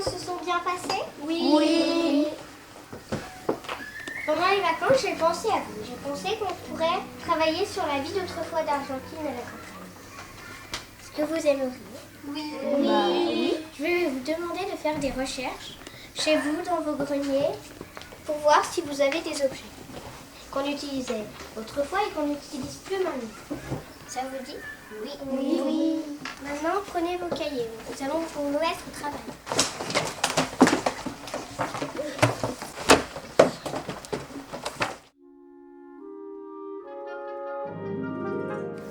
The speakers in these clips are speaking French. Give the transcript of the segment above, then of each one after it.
vacances se sont bien passées? Oui. Pendant les vacances, j'ai pensé à vous. J'ai pensé qu'on pourrait travailler sur la vie d'autrefois d'Argentine à la campagne. Est-ce que vous aimeriez? Oui. Je vais vous demander de faire des recherches chez vous, dans vos greniers, pour voir si vous avez des objets qu'on utilisait autrefois et qu'on n'utilise plus maintenant. Ça vous dit? Oui. Maintenant, prenez vos cahiers. Nous allons vous mettre au travail.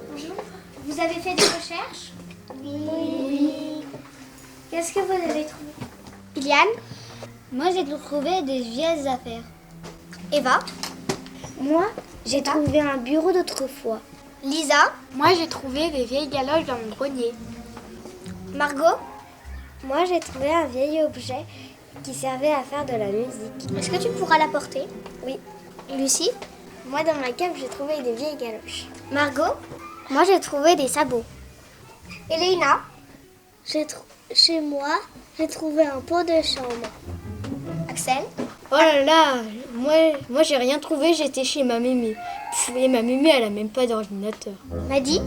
Bonjour. Vous avez fait des recherches? Oui. Qu'est-ce que vous avez trouvé? Iliane? Moi, j'ai trouvé des vieilles affaires. Eva? Moi, j'ai trouvé un bureau d'autrefois. Lisa? Moi, j'ai trouvé des vieilles galoches dans mon grenier. Margot? Moi, j'ai trouvé un vieil objet qui servait à faire de la musique. Est-ce que tu pourras l'apporter? Oui. Lucie? Moi, dans ma cave, j'ai trouvé des vieilles galoches. Margot? Moi, j'ai trouvé des sabots. Elena? Chez moi, j'ai trouvé un pot de chambre. Axel? Oh là là, moi j'ai rien trouvé, j'étais chez ma mémé. Et ma mémé, elle a même pas d'ordinateur. Maddy?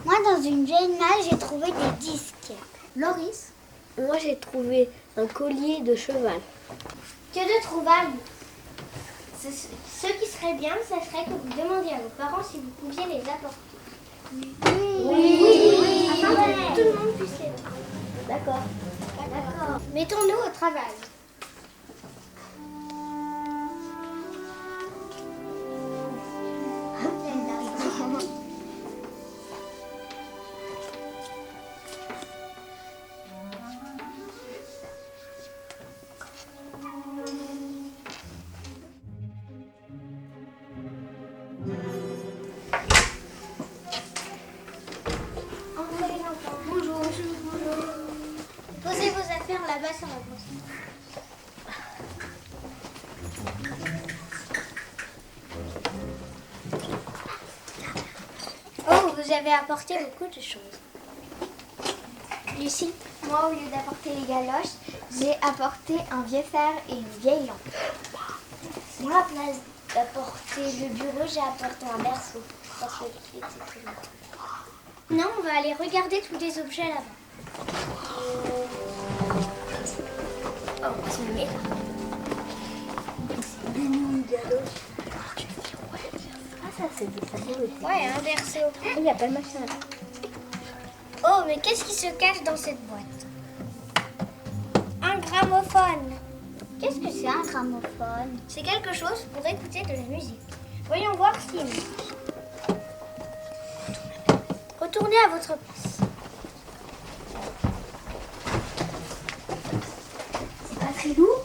Moi, dans une vieille malle, j'ai trouvé des disques. Loris? Moi, j'ai trouvé un collier de cheval. Que de trouvailles! Ce qui serait bien, ce serait que vous demandiez à vos parents si vous pouviez les apporter. Oui. Afin que tout le monde puisse les voir. D'accord. Mettons-nous au travail. Bonjour. Posez vos affaires là-bas sur la console. Oh, vous avez apporté beaucoup de choses. Lucie, moi, au lieu d'apporter les galoches, j'ai apporté un vieux fer et une vieille lampe. Moi, à place d'apporter le bureau, j'ai apporté un berceau. Parce que c'était très long. Non, on va aller regarder tous les objets là-bas. Oh, on va se le mettre. Ah, ça, c'est des sabots aussi. Ouais, un berceau. Il n'y a pas le machin. Oh, mais qu'est-ce qui se cache dans cette boîte? Un gramophone. Qu'est-ce que c'est un gramophone? C'est quelque chose pour écouter de la musique. Voyons voir s'il marche. Retournez à votre place. C'est pas très lourd?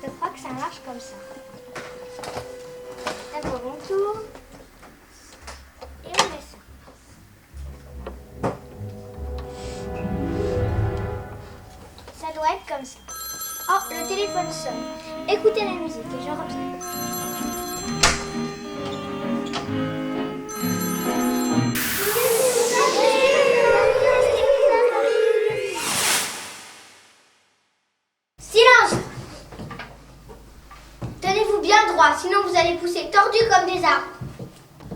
Je crois que ça marche comme ça. D'abord, on tourne. Et on met ça. Ça doit être comme ça. Oh, le téléphone sonne. Écoutez la musique et je reviens. Silence! Tenez-vous bien droit, sinon vous allez pousser tordus comme des arbres.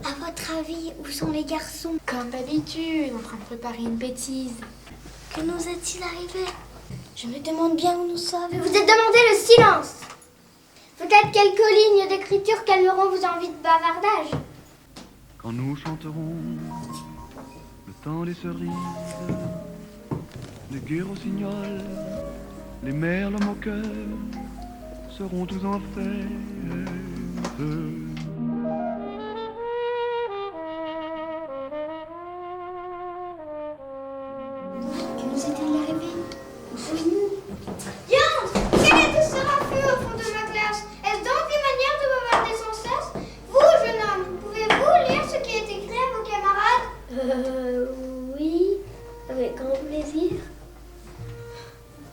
À votre avis, où sont les garçons? Comme d'habitude, en train de préparer une bêtise. Que nous est-il arrivé? Je me demande bien où nous sommes. Je vous ai demandé le silence. Peut-être quelques lignes d'écriture calmeront vos envies de bavardage. Quand nous chanterons le temps des cerises, les gueux rossignols, les merles moqueurs seront tous en fête. Que nous est-il arrivé? Où sommes-nous? Diantre, quel est tout ce raffut au fond de ma classe? Est-ce donc une manière de bavarder sans cesse? Vous, jeune homme, pouvez-vous lire ce qui est écrit à vos camarades? Oui, avec grand plaisir.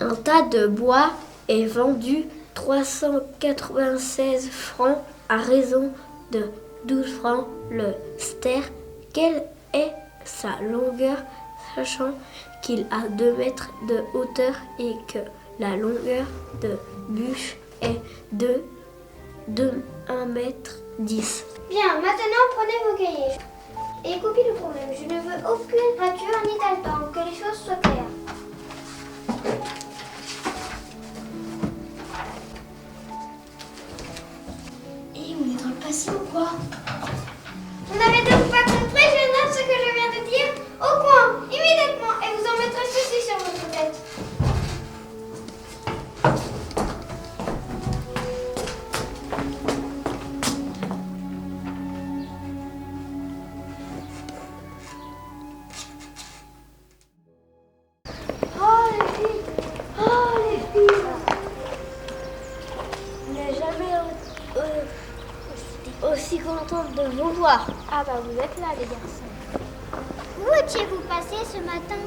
Un tas de bois est vendu 396 francs à raison de 12 francs le ster. Quel est sa longueur, sachant qu'il a 2 mètres de hauteur et que la longueur de bûche est de 1 mètre 10. Bien, maintenant prenez vos cahiers. Et copiez le problème. Je ne veux aucune voiture ni d'album, que les choses soient claires. Et on est dans le passé ou quoi? Vous n'avez donc pas compris, je note ce que je viens de dire au coin, immédiatement, et vous en mettrez ceci sur votre tête. Oh les filles! Oh les filles! On n'est jamais aussi contente de vous voir. Ah bah vous êtes là les garçons. Où étiez-vous passé ce matin?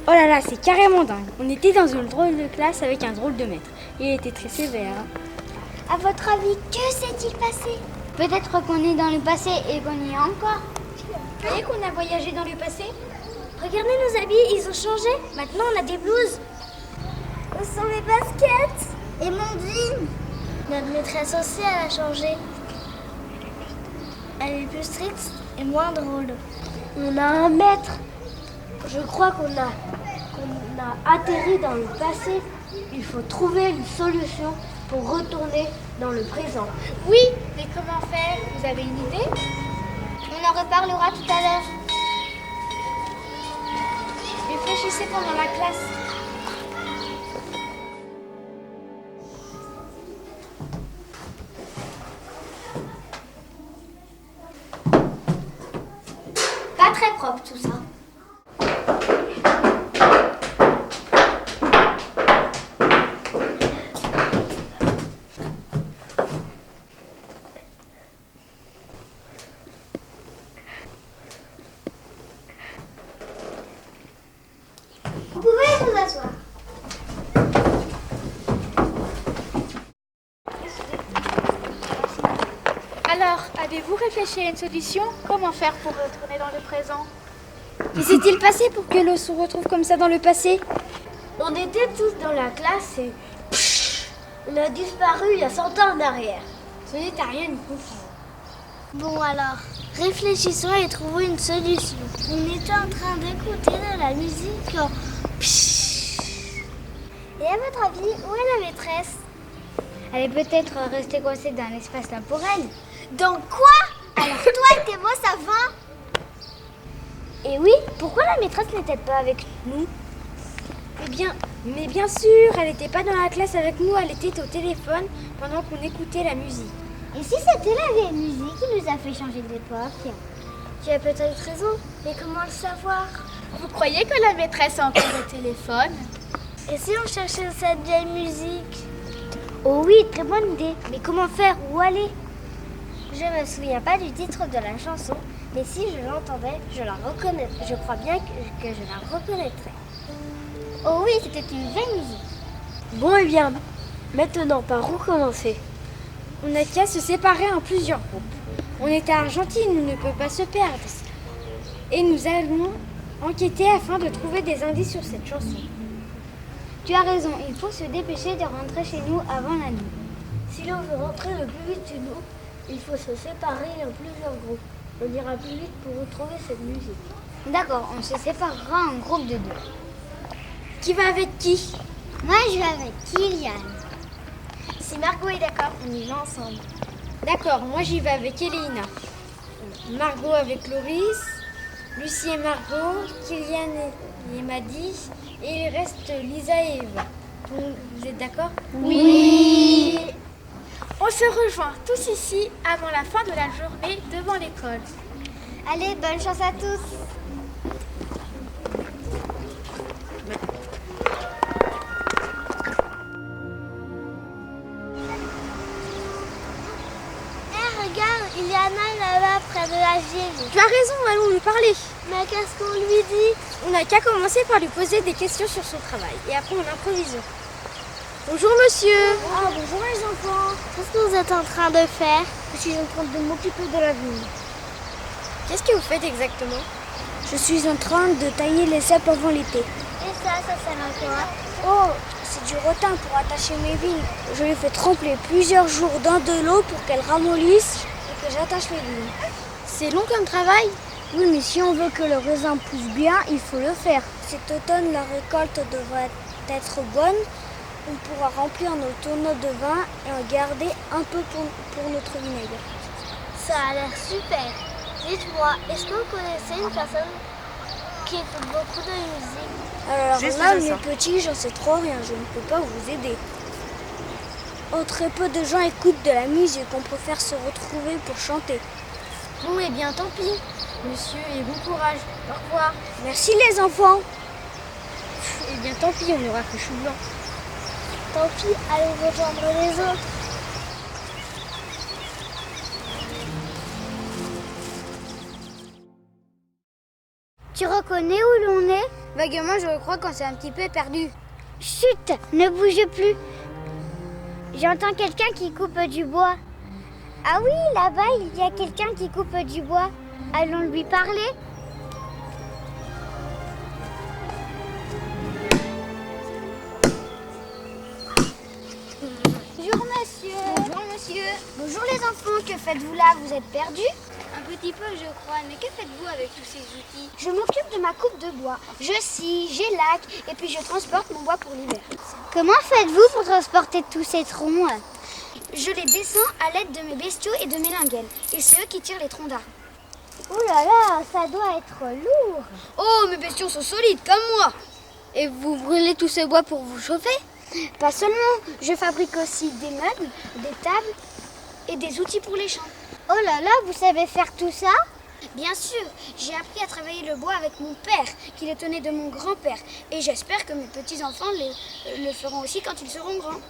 Oh là là, c'est carrément dingue. On était dans une drôle de classe avec un drôle de maître. Il était très sévère. À votre avis, que s'est-il passé? Peut-être qu'on est dans le passé et qu'on y est encore. Vous voyez qu'on a voyagé dans le passé? Regardez nos habits, ils ont changé. Maintenant, on a des blouses. Où sont mes baskets? Et mon jean? Notre maîtresse aussi, elle a changé. Elle est plus stricte et moins drôle. On a un maître. Je crois qu'on a atterri dans le passé. Il faut trouver une solution pour retourner dans le présent. Oui, mais comment faire? Vous avez une idée? On en reparlera tout à l'heure. Réfléchissez pendant la classe. Pas très propre tout ça. Vous pouvez vous asseoir. Alors, avez-vous réfléchi à une solution? Comment faire pour retourner dans le présent? Que s'est-il passé pour que l'on se retrouve comme ça dans le passé? On était tous dans la classe et on a disparu il y a 100 ans en arrière. Ce n'était rien de confus. Bon alors, réfléchissons et trouvons une solution. On était en train d'écouter de la musique quand... Et à votre avis, où est la maîtresse? Elle est peut-être restée coincée dans l'espace temporel. Dans quoi? Alors toi et tes mots, ça va? Et oui, pourquoi la maîtresse n'était pas avec nous? Mais bien sûr, elle n'était pas dans la classe avec nous, elle était au téléphone pendant qu'on écoutait la musique. Et si c'était la vieille musique qui nous a fait changer d'époque? Tu as peut-être raison, mais comment le savoir? Vous croyez que la maîtresse a encore le téléphone? Et si on cherchait cette vieille musique? Oh oui, très bonne idée. Mais comment faire? Où aller? Je me souviens pas du titre de la chanson, mais si je l'entendais, je la reconnaîtrais. Je crois bien que je la reconnaîtrais. Oh oui, c'était une vieille musique. Bon et bien, maintenant par où commencer? On n'a qu'à se séparer en plusieurs groupes. On est à Argentine, on ne peut pas se perdre. Et nous allons enquêter afin de trouver des indices sur cette chanson. Tu as raison, il faut se dépêcher de rentrer chez nous avant la nuit. Si l'on veut rentrer le plus vite chez nous, il faut se séparer en plusieurs groupes. On ira plus vite pour retrouver cette musique. D'accord, on se séparera en groupe de 2. Qui va avec qui? Moi, je vais avec Kylian. Si Margot est d'accord, on y va ensemble. D'accord, moi j'y vais avec Elena. Margot avec Loris, Lucie et Margot, Kylian et Maddy, et il reste Lisa et Eva. Vous êtes d'accord? Oui. On se rejoint tous ici avant la fin de la journée devant l'école. Allez, bonne chance à tous. Regarde, il y en a là-bas près de la ville. Tu as raison, allons lui parler. Mais qu'est-ce qu'on lui dit? On n'a qu'à commencer par lui poser des questions sur son travail. Et après, on improvise. Bonjour, monsieur. Ah, bonjour les enfants. Qu'est-ce que vous êtes en train de faire? Je suis en train de m'occuper de la ville. Qu'est-ce que vous faites exactement? Je suis en train de tailler les cèpes avant l'été. Et ça sert à quoi? Oh, c'est du rotin pour attacher mes vignes. Je les fais tremper plusieurs jours dans de l'eau pour qu'elles ramollissent et que j'attache les vignes. C'est long comme travail. Oui, mais si on veut que le raisin pousse bien, il faut le faire. Cet automne, la récolte devrait être bonne. On pourra remplir nos tonneaux de vin et en garder un peu pour notre vinaigre. Ça a l'air super. Dites-moi, est-ce que vous connaissez une personne qui écoute beaucoup de musique? Alors là, mes petits, j'en sais trop rien, je ne peux pas vous aider. Oh, très peu de gens écoutent de la musique, on préfère se retrouver pour chanter. Bon, eh bien, tant pis. Monsieur, et bon courage. Au revoir. Merci les enfants. Eh bien, tant pis, on aura que chou blanc. Tant pis, allez rejoindre les autres. Tu reconnais où l'on est? Vaguement, je crois qu'on s'est un petit peu perdu. Chut, ne bougez plus. J'entends quelqu'un qui coupe du bois. Ah oui, là-bas, il y a quelqu'un qui coupe du bois. Allons lui parler. Bonjour monsieur. Bonjour, monsieur. Bonjour les enfants, que faites-vous là? Vous êtes perdus? Un petit peu, je crois. Mais que faites-vous avec tous ces outils? Je m'occupe de ma coupe de bois. Je scie, j'élaque et puis je transporte mon bois pour l'hiver. Comment faites-vous pour transporter tous ces troncs? Je les descends à l'aide de mes bestiaux et de mes linguelles. Et c'est eux qui tirent les troncs d'arbres. Oh là là, ça doit être lourd. Oh, mes bestiaux sont solides, comme moi. Et vous brûlez tout ce bois pour vous chauffer? Pas seulement, je fabrique aussi des meubles, des tables et des outils pour les champs. Oh là là, vous savez faire tout ça? Bien sûr, j'ai appris à travailler le bois avec mon père, qui le tenait de mon grand-père. Et j'espère que mes petits-enfants le feront aussi quand ils seront grands.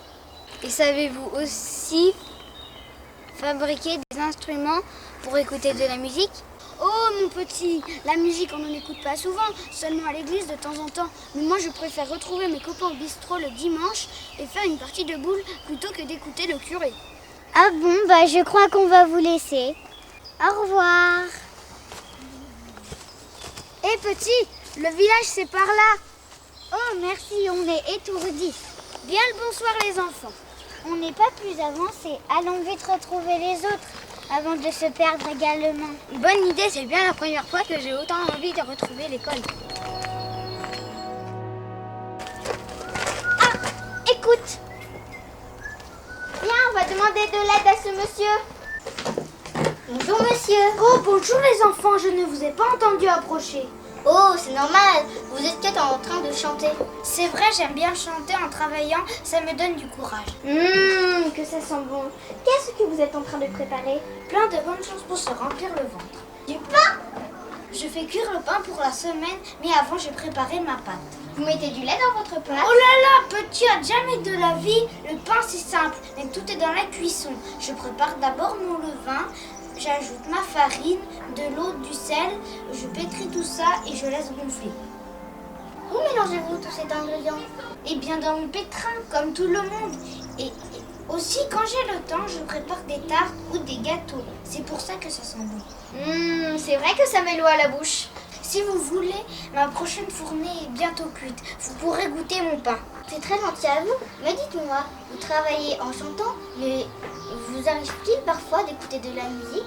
Et savez-vous aussi fabriquer des instruments pour écouter de la musique? Oh mon petit, la musique on n'en écoute pas souvent, seulement à l'église de temps en temps. Mais moi je préfère retrouver mes copains au bistrot le dimanche et faire une partie de boules plutôt que d'écouter le curé. Ah bon, bah je crois qu'on va vous laisser. Au revoir. Hé petit, le village c'est par là. Oh merci, on est étourdis. Bien le bonsoir les enfants. On n'est pas plus avancés, allons vite retrouver les autres avant de se perdre également. Bonne idée, c'est bien la première fois que j'ai autant envie de retrouver l'école. Ah, écoute. Viens, on va demander de l'aide à ce monsieur. Bonjour monsieur. Oh bonjour les enfants, je ne vous ai pas entendu approcher. Oh, c'est normal. Vous êtes peut-être en train de chanter. C'est vrai, j'aime bien chanter en travaillant, ça me donne du courage. Que ça sent bon. Qu'est-ce que vous êtes en train de préparer? Plein de bonnes choses pour se remplir le ventre. Du pain? Je fais cuire le pain pour la semaine, mais avant j'ai préparé ma pâte. Vous mettez du lait dans votre pâte? Oh là là, petit, à jamais de la vie. Le pain c'est simple, mais tout est dans la cuisson. Je prépare d'abord mon levain. J'ajoute ma farine, de l'eau, du sel, je pétris tout ça et je laisse gonfler. Où mélangez-vous tous ces ingrédients? Et bien dans mon pétrin, comme tout le monde. Et aussi, quand j'ai le temps, je prépare des tartes ou des gâteaux. C'est pour ça que ça sent bon. C'est vrai que ça met l'eau à la bouche. Si vous voulez, ma prochaine fournée est bientôt cuite. Vous pourrez goûter mon pain. C'est très gentil à vous. Mais dites-moi, vous travaillez en chantant, mais vous arrive-t-il parfois d'écouter de la musique?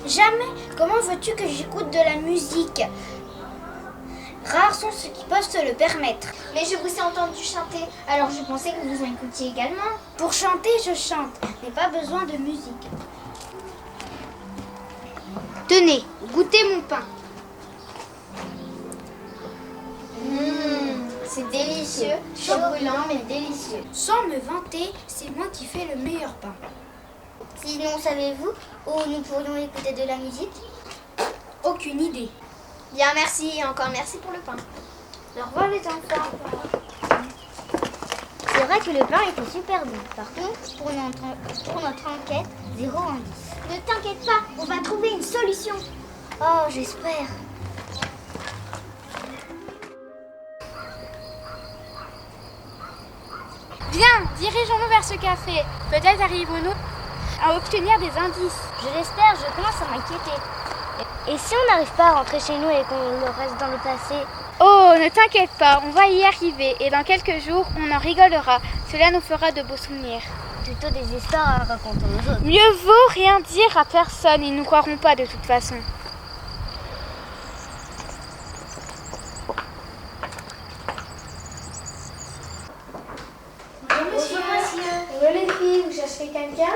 Jamais. Comment veux-tu que j'écoute de la musique? Rares sont ceux qui peuvent se le permettre. Mais je vous ai entendu chanter, alors je pensais que vous en écoutiez également. Pour chanter, je chante, mais pas besoin de musique. Tenez, goûtez mon pain. C'est délicieux, chaud brûlant mais délicieux. Sans me vanter, c'est moi qui fais le meilleur pain. Sinon, savez-vous où nous pourrions écouter de la musique? Aucune idée. Bien, merci et encore merci pour le pain. Au revoir les enfants. C'est vrai que le pain était super bon. Par contre, pour notre enquête, 0 en 10. Ne t'inquiète pas, on va trouver une solution. Oh, j'espère. Bien, dirigeons-nous vers ce café. Peut-être arriverons-nous à obtenir des indices. Je l'espère, je commence à m'inquiéter. Et si on n'arrive pas à rentrer chez nous et qu'on reste dans le passé? Oh, ne t'inquiète pas, on va y arriver et dans quelques jours, on en rigolera. Cela nous fera de beaux souvenirs. Plutôt des histoires à raconter aux autres. Mieux vaut rien dire à personne, ils nous croiront pas de toute façon. Bonjour monsieur. Bonjour les filles, vous cherchez quelqu'un?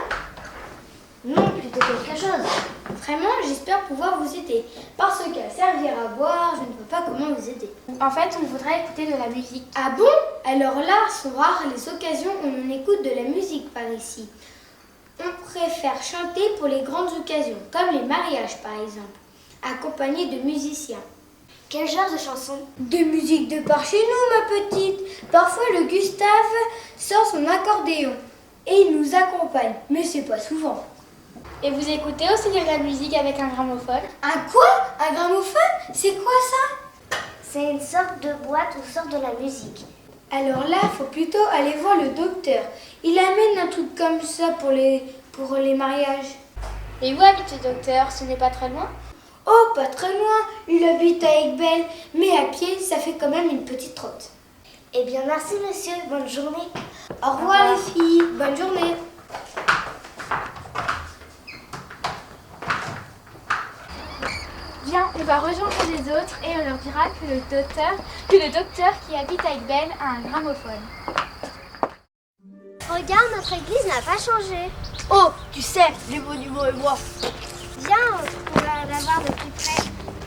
Non, plutôt quelque chose. Vraiment, j'espère pouvoir vous aider. Parce qu'à servir à boire, je ne vois pas comment vous aider. En fait, on voudrait écouter de la musique. Ah bon? Alors là, sont rares les occasions où on écoute de la musique par ici. On préfère chanter pour les grandes occasions, comme les mariages par exemple, accompagnés de musiciens. Quel genre de chanson? De musique de par chez nous, ma petite. Parfois, le Gustave sort son accordéon et il nous accompagne, mais c'est pas souvent. Et vous écoutez aussi de la musique avec un gramophone? Un quoi? Un gramophone? C'est quoi ça? C'est une sorte de boîte où sort de la musique. Alors là, faut plutôt aller voir le docteur. Il amène un truc comme ça pour les mariages. Et où habite le docteur? Ce n'est pas très loin? Oh, pas très loin. Il habite à Aiguebelle, mais à pied, ça fait quand même une petite trotte. Eh bien, merci monsieur, bonne journée. Au revoir les filles, bonne journée. Bien, on va rejoindre les autres et on leur dira que le docteur qui habite à Aiguebelle a un gramophone. Regarde, notre église n'a pas changé. Oh, tu sais, les monuments et moi. Viens, on va la voir de plus près.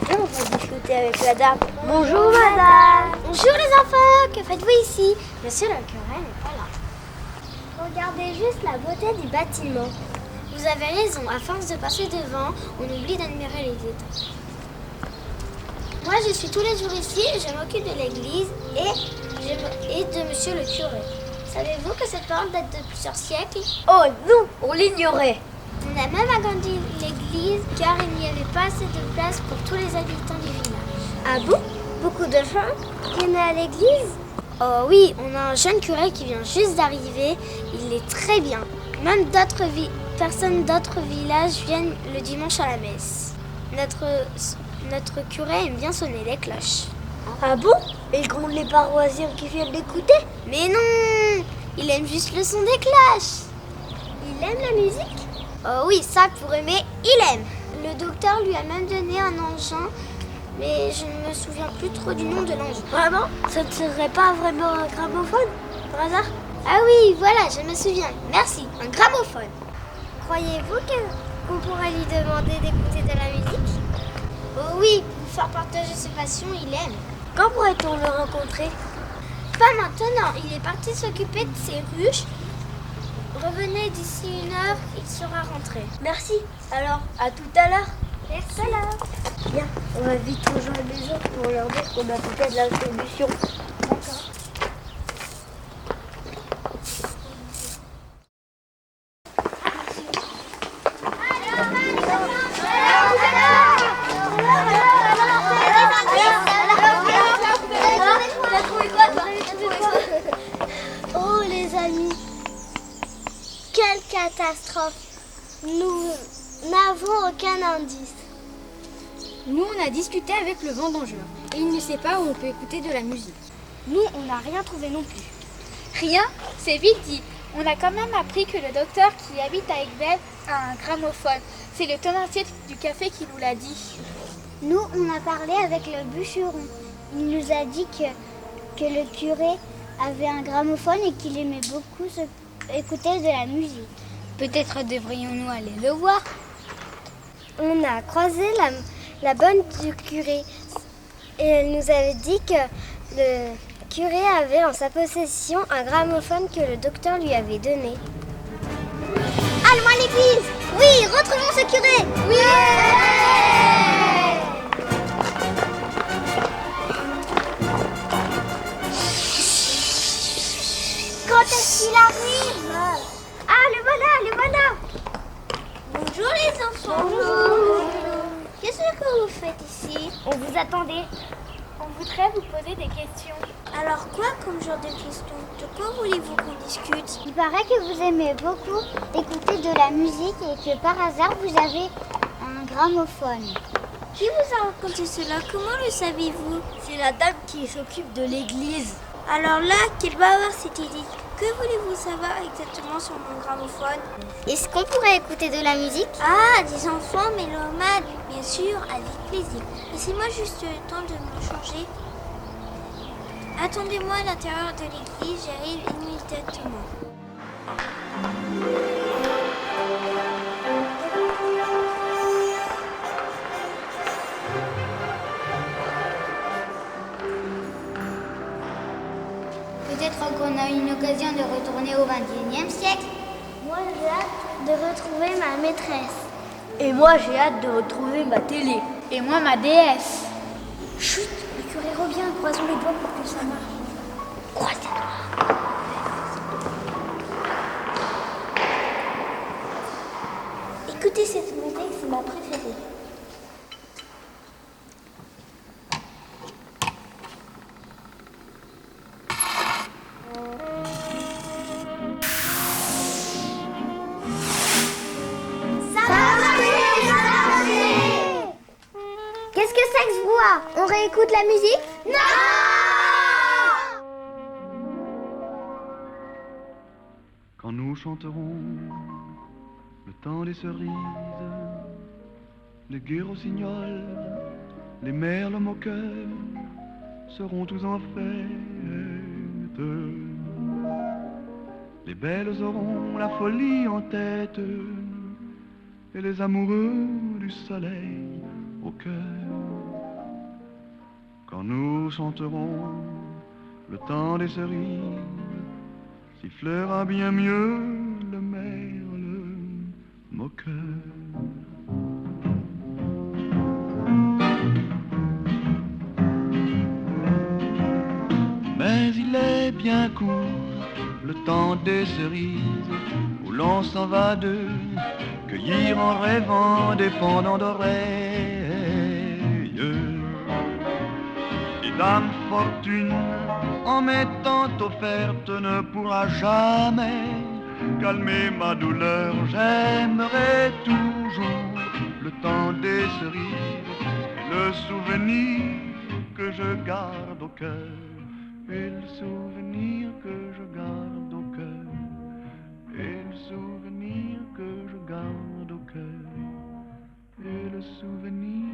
Viens, on va discuter avec la dame. Bonjour madame. Bonjour les enfants, que faites-vous ici? Monsieur le curé n'est pas là. Regardez juste la beauté du bâtiment. Vous avez raison, à force de passer devant, on oublie d'admirer les détails. Moi je suis tous les jours ici et je m'occupe de l'église et de monsieur le curé. Savez-vous que cette parole date de plusieurs siècles? Oh non, on l'ignorait. On a même agrandi l'église car il n'y avait pas assez de place pour tous les habitants du village. Ah bon? Beaucoup de gens viennent à l'église? Oh oui, on a un jeune curé qui vient juste d'arriver. Il est très bien. Même personnes d'autres villages viennent le dimanche à la messe. Notre curé aime bien sonner les cloches. Ah bon? Et il gronde les paroissiens qui viennent l'écouter? Mais non! Il aime juste le son des cloches. Il aime la musique? Oh oui, ça pour aimer, il aime. Le docteur lui a même donné un engin, mais je ne me souviens plus trop du nom de l'engin. Vraiment? Ça ne serait pas vraiment un gramophone, par hasard? Ah oui, voilà, je me souviens. Merci, un gramophone. Croyez-vous qu'on pourrait lui demander d'écouter de la musique? Oh oui, pour faire partager ses passions, il aime. Quand pourrait-on le rencontrer? Pas maintenant, il est parti s'occuper de ses ruches. Revenez d'ici 1 heure, il sera rentré. Merci. Alors, à tout à l'heure. Merci. Alors. Bien, on va vite rejoindre les autres pour leur dire qu'on a peut-être la solution. D'accord. Oh les amis, quelle catastrophe! Nous n'avons aucun indice. Nous, on a discuté avec le vendangeur et il ne sait pas où on peut écouter de la musique. Nous, on n'a rien trouvé non plus. Rien? C'est vite dit. On a quand même appris que le docteur qui habite à Aiguebelle a un gramophone. C'est le tenancier du café qui nous l'a dit. Nous, on a parlé avec le bûcheron. Il nous a dit que le curé avait un gramophone et qu'il aimait beaucoup écouter de la musique. Peut-être devrions-nous aller le voir. On a croisé la bonne du curé et elle nous avait dit que le curé avait en sa possession un gramophone que le docteur lui avait donné. Allons à l'église! Oui, retrouvons ce curé! Oui! Quand est-ce qu'il arrive? Ah, le voilà! Bonjour les enfants! Bonjour! Qu'est-ce que vous faites ici? On vous attendait. On voudrait vous poser des questions. Alors quoi comme genre de questions? De quoi voulez-vous qu'on discute? Il paraît que vous aimez beaucoup écouter de la musique et que par hasard vous avez un gramophone. Qui vous a raconté cela? Comment le savez-vous? C'est la dame qui s'occupe de l'église. Alors là, quel bavard c'était dit. Que voulez-vous savoir exactement sur mon gramophone? Est-ce qu'on pourrait écouter de la musique? Ah, des enfants mélomanes, bien sûr, avec plaisir. Laissez-moi juste le temps de me changer. Attendez-moi à l'intérieur de l'église, j'arrive immédiatement. Peut-être qu'on a une occasion de retourner au XXIe siècle. Moi, j'ai hâte de retrouver ma maîtresse. Et moi, j'ai hâte de retrouver ma télé. Et moi, ma déesse. Chut, le curé revient, croisons les doigts pour que ça marche. Croise les doigts. Écoutez cette musique, c'est ma préférée. Qu'est-ce que c'est que ce bois? On réécoute la musique? Non! Quand nous chanterons le temps des cerises, les gueux rossignols, les merles moqueurs seront tous en fête. Les belles auront la folie en tête et les amoureux du soleil au cœur. Quand nous chanterons le temps des cerises, sifflera bien mieux le merle moqueur. Mais il est bien court le temps des cerises, où l'on s'en va de cueillir en rêvant des pendants d'oreilles. Et Dame Fortune, en m'étant offerte, ne pourra jamais calmer ma douleur. J'aimerai toujours le temps des cerises, et le souvenir que je garde au cœur, et le souvenir que je garde au cœur, et le souvenir que je garde au cœur, et le souvenir